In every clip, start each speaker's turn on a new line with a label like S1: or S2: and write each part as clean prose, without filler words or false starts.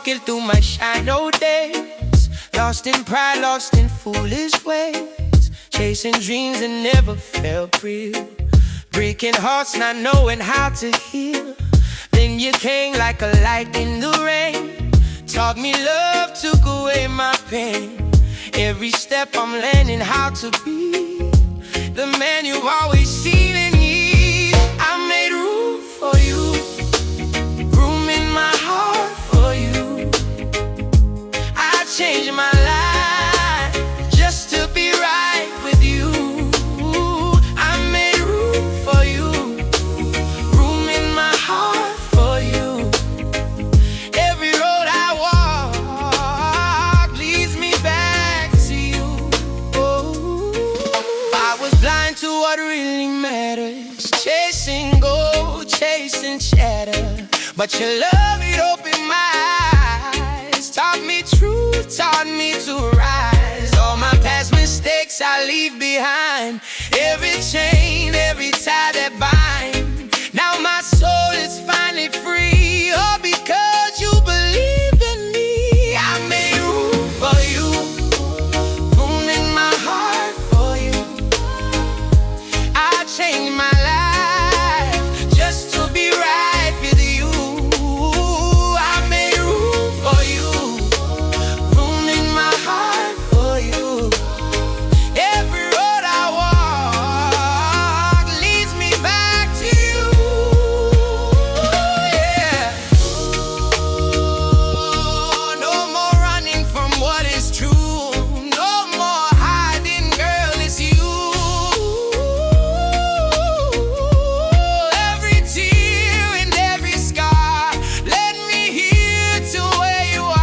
S1: walking through my shadow days, lost in pride, lost in foolish ways, chasing dreams that never felt real, breaking hearts, not knowing how to heal. Then you came like a light in the rain, taught me love, took away my pain. Every step I'm learning how to be the man you've always seen and need. I made room for you, room in my heart for you. I changed my life just to be right with you. I made room for you, room in my heart for you. Every road I walk leads me back to you. Oh, I was blind to what really matters, chasing gold, chasing chatter, but your love, it opened my eyes, taught me truth, taught me to rise. All my past mistakes I leave behind, every chain, every tie that binds. Now my soul is finally free, all because you believe in me. I made room for you, room in my heart for you. I changed my life just to be right with you. I made room for you, room in my heart for you. Every road I walk leads me back to you. Yeah. No more running from what is true, no more hiding, girl, it's you. Every tear and every scar led me here to where you are.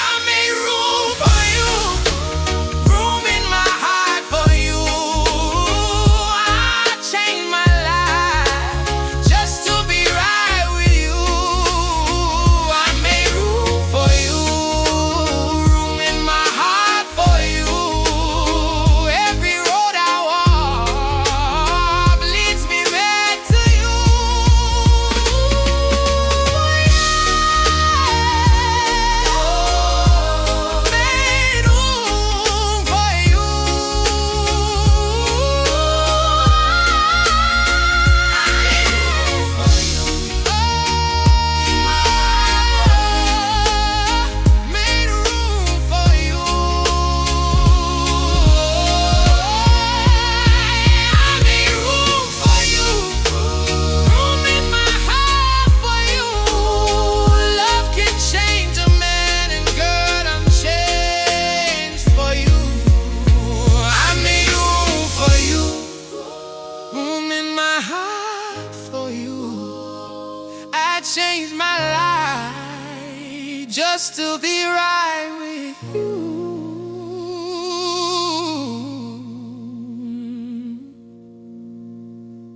S1: I made room for you, room in my heart for you. I changed my life just to be right with you. I made room for you, room in my heart for you. Every road I walk leads me back to you. Made room for you. Made room for you. I made room for you, room in my heart for you. Love can change a man, and girl, I'm changed for you. I made room for you, room in my heart for you. I changed my life just to be right with you.